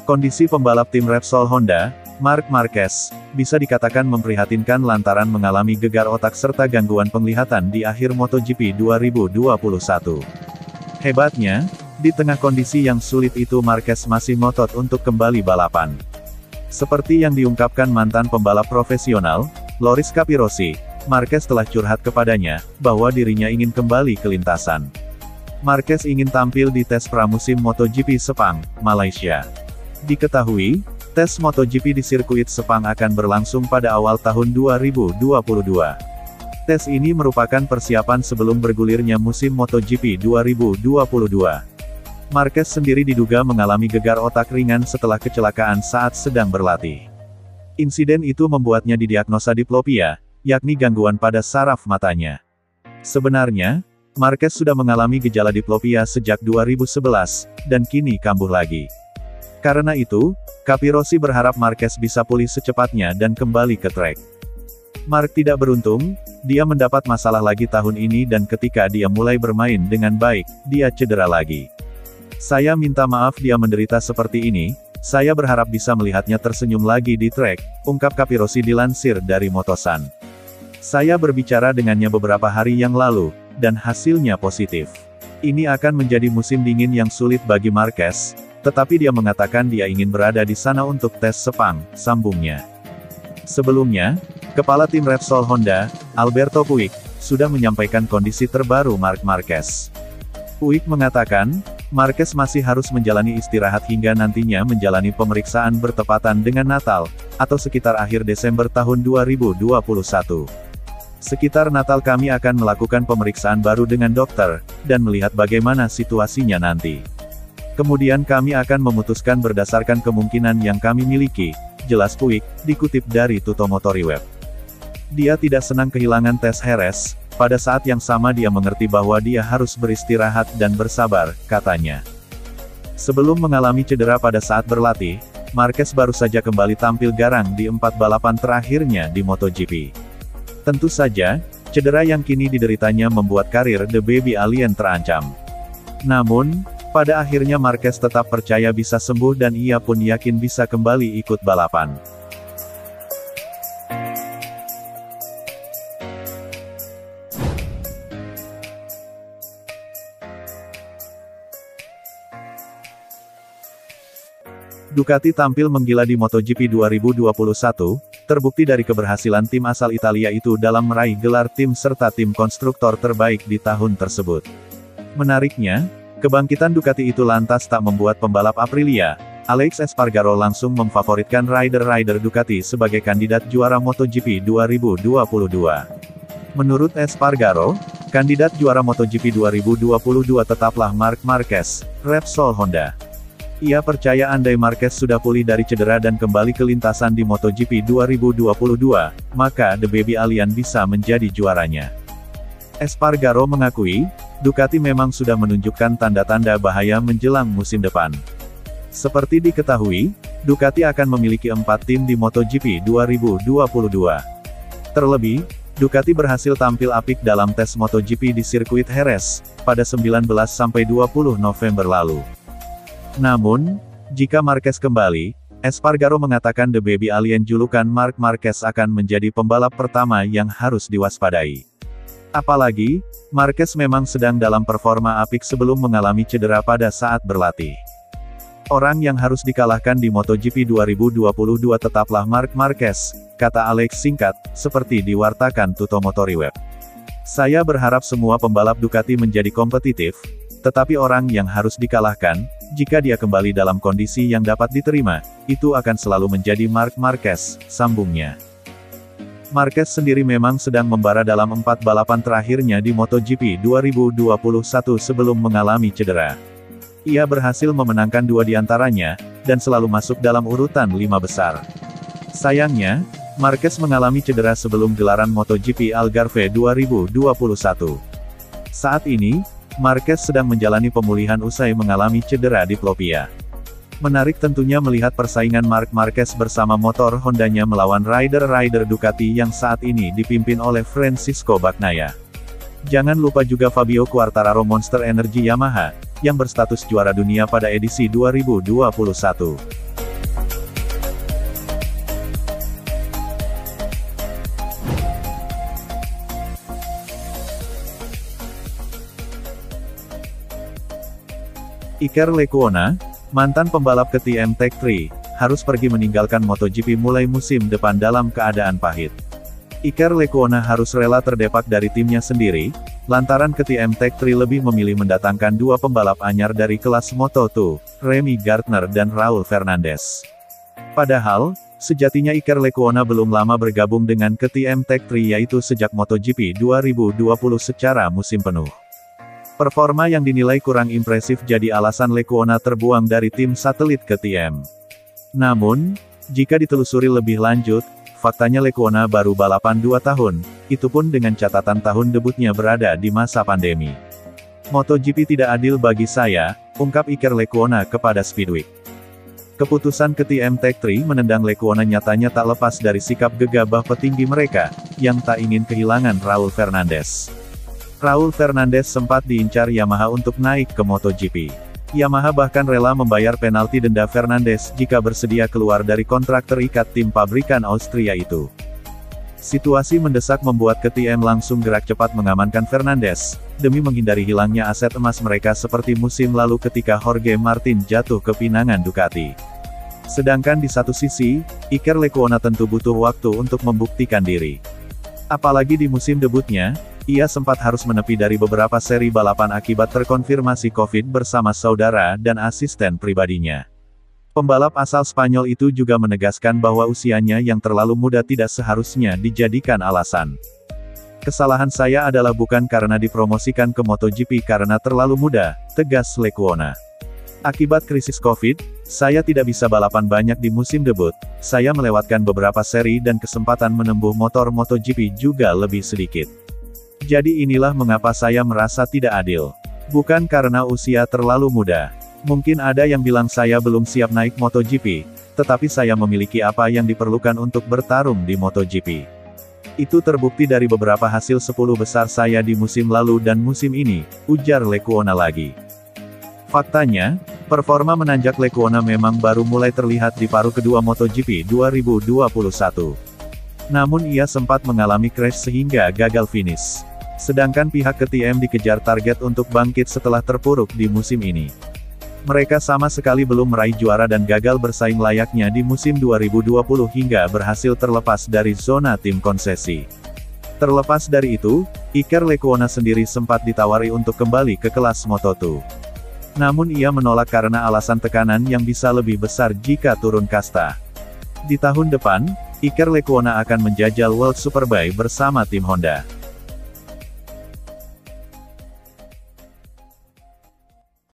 Kondisi pembalap tim Repsol Honda, Marc Marquez, bisa dikatakan memprihatinkan lantaran mengalami gegar otak serta gangguan penglihatan di akhir MotoGP 2021. Hebatnya, di tengah kondisi yang sulit itu Marquez masih ngotot untuk kembali balapan. Seperti yang diungkapkan mantan pembalap profesional, Loris Capirossi, Marquez telah curhat kepadanya, bahwa dirinya ingin kembali ke lintasan. Marquez ingin tampil di tes pramusim MotoGP Sepang, Malaysia. Diketahui, tes MotoGP di sirkuit Sepang akan berlangsung pada awal tahun 2022. Tes ini merupakan persiapan sebelum bergulirnya musim MotoGP 2022. Marquez sendiri diduga mengalami gegar otak ringan setelah kecelakaan saat sedang berlatih. Insiden itu membuatnya didiagnosa diplopia, yakni gangguan pada saraf matanya. Sebenarnya, Marquez sudah mengalami gejala diplopia sejak 2011, dan kini kambuh lagi. Karena itu, Capirossi berharap Marquez bisa pulih secepatnya dan kembali ke trek. Marc tidak beruntung, dia mendapat masalah lagi tahun ini dan ketika dia mulai bermain dengan baik, dia cedera lagi. Saya minta maaf dia menderita seperti ini, saya berharap bisa melihatnya tersenyum lagi di trek, ungkap Capirossi dilansir dari Motosan. Saya berbicara dengannya beberapa hari yang lalu, dan hasilnya positif. Ini akan menjadi musim dingin yang sulit bagi Marquez, tetapi dia mengatakan dia ingin berada di sana untuk tes Sepang, sambungnya. Sebelumnya, Kepala Tim Repsol Honda, Alberto Puig, sudah menyampaikan kondisi terbaru Marc Marquez. Puig mengatakan, Marquez masih harus menjalani istirahat hingga nantinya menjalani pemeriksaan bertepatan dengan Natal, atau sekitar akhir Desember tahun 2021. Sekitar Natal kami akan melakukan pemeriksaan baru dengan dokter, dan melihat bagaimana situasinya nanti. Kemudian kami akan memutuskan berdasarkan kemungkinan yang kami miliki, jelas Puig, dikutip dari Tuttomotori Web. Dia tidak senang kehilangan tes Jerez, pada saat yang sama dia mengerti bahwa dia harus beristirahat dan bersabar, katanya. Sebelum mengalami cedera pada saat berlatih, Marquez baru saja kembali tampil garang di 4 balapan terakhirnya di MotoGP. Tentu saja, cedera yang kini dideritanya membuat karir The Baby Alien terancam. Namun, pada akhirnya Marquez tetap percaya bisa sembuh dan ia pun yakin bisa kembali ikut balapan. Ducati tampil menggila di MotoGP 2021, terbukti dari keberhasilan tim asal Italia itu dalam meraih gelar tim serta tim konstruktor terbaik di tahun tersebut. Menariknya, kebangkitan Ducati itu lantas tak membuat pembalap Aprilia, Alex Espargaro langsung memfavoritkan rider-rider Ducati sebagai kandidat juara MotoGP 2022. Menurut Espargaro, kandidat juara MotoGP 2022 tetaplah Marc Marquez, Repsol Honda. Ia percaya andai Marquez sudah pulih dari cedera dan kembali ke lintasan di MotoGP 2022, maka The Baby Alien bisa menjadi juaranya. Espargaro mengakui, Ducati memang sudah menunjukkan tanda-tanda bahaya menjelang musim depan. Seperti diketahui, Ducati akan memiliki 4 tim di MotoGP 2022. Terlebih, Ducati berhasil tampil apik dalam tes MotoGP di sirkuit Jerez, pada 19–20 November lalu. Namun, jika Marquez kembali, Espargaro mengatakan The Baby Alien julukan Marc Marquez akan menjadi pembalap pertama yang harus diwaspadai. Apalagi, Marquez memang sedang dalam performa apik sebelum mengalami cedera pada saat berlatih. Orang yang harus dikalahkan di MotoGP 2022 tetaplah Marc Marquez, kata Alex singkat, seperti diwartakan Tuttomotori Web. Saya berharap semua pembalap Ducati menjadi kompetitif, tetapi orang yang harus dikalahkan, jika dia kembali dalam kondisi yang dapat diterima, itu akan selalu menjadi Marc Marquez, sambungnya. Marquez sendiri memang sedang membara dalam 4 balapan terakhirnya di MotoGP 2021 sebelum mengalami cedera. Ia berhasil memenangkan 2 diantaranya, dan selalu masuk dalam urutan 5 besar. Sayangnya, Marquez mengalami cedera sebelum gelaran MotoGP Algarve 2021. Saat ini, Marquez sedang menjalani pemulihan usai mengalami cedera diplopia. Menarik tentunya melihat persaingan Marc Marquez bersama motor Hondanya melawan rider-rider Ducati yang saat ini dipimpin oleh Francisco Bagnaia. Jangan lupa juga Fabio Quartararo Monster Energy Yamaha, yang berstatus juara dunia pada edisi 2021. Iker Lecuona, mantan pembalap ke tim Tech3, harus pergi meninggalkan MotoGP mulai musim depan dalam keadaan pahit. Iker Lecuona harus rela terdepak dari timnya sendiri, lantaran ke tim Tech3 lebih memilih mendatangkan dua pembalap anyar dari kelas Moto2, Remy Gardner dan Raul Fernandez. Padahal, sejatinya Iker Lecuona belum lama bergabung dengan ke tim Tech3 yaitu sejak MotoGP 2020 secara musim penuh. Performa yang dinilai kurang impresif jadi alasan Lecuona terbuang dari tim satelit KTM. Namun, jika ditelusuri lebih lanjut, faktanya Lecuona baru balapan 2 tahun, itu pun dengan catatan tahun debutnya berada di masa pandemi. MotoGP tidak adil bagi saya, ungkap Iker Lecuona kepada Speedweek. Keputusan KTM Tech3 menendang Lecuona nyatanya tak lepas dari sikap gegabah petinggi mereka, yang tak ingin kehilangan Raul Fernandez. Raul Fernandez sempat diincar Yamaha untuk naik ke MotoGP. Yamaha bahkan rela membayar penalti denda Fernandez jika bersedia keluar dari kontrak terikat tim pabrikan Austria itu. Situasi mendesak membuat KTM langsung gerak cepat mengamankan Fernandez, demi menghindari hilangnya aset emas mereka seperti musim lalu ketika Jorge Martin jatuh ke pinangan Ducati. Sedangkan di satu sisi, Iker Lecuona tentu butuh waktu untuk membuktikan diri. Apalagi di musim debutnya, ia sempat harus menepi dari beberapa seri balapan akibat terkonfirmasi COVID bersama saudara dan asisten pribadinya. Pembalap asal Spanyol itu juga menegaskan bahwa usianya yang terlalu muda tidak seharusnya dijadikan alasan. Kesalahan saya adalah bukan karena dipromosikan ke MotoGP karena terlalu muda, tegas Lecuona. Akibat krisis COVID, saya tidak bisa balapan banyak di musim debut, saya melewatkan beberapa seri dan kesempatan menempuh motor MotoGP juga lebih sedikit. Jadi inilah mengapa saya merasa tidak adil. Bukan karena usia terlalu muda. Mungkin ada yang bilang saya belum siap naik MotoGP, tetapi saya memiliki apa yang diperlukan untuk bertarung di MotoGP. Itu terbukti dari beberapa hasil 10 besar saya di musim lalu dan musim ini, ujar Lecuona lagi. Faktanya, performa menanjak Lecuona memang baru mulai terlihat di paruh kedua MotoGP 2021. Namun ia sempat mengalami crash sehingga gagal finish. Sedangkan pihak KTM dikejar target untuk bangkit setelah terpuruk di musim ini. Mereka sama sekali belum meraih juara dan gagal bersaing layaknya di musim 2020 hingga berhasil terlepas dari zona tim konsesi. Terlepas dari itu, Iker Lecuona sendiri sempat ditawari untuk kembali ke kelas Moto2. Namun ia menolak karena alasan tekanan yang bisa lebih besar jika turun kasta. Di tahun depan, Iker Lecuona akan menjajal World Superbike bersama tim Honda.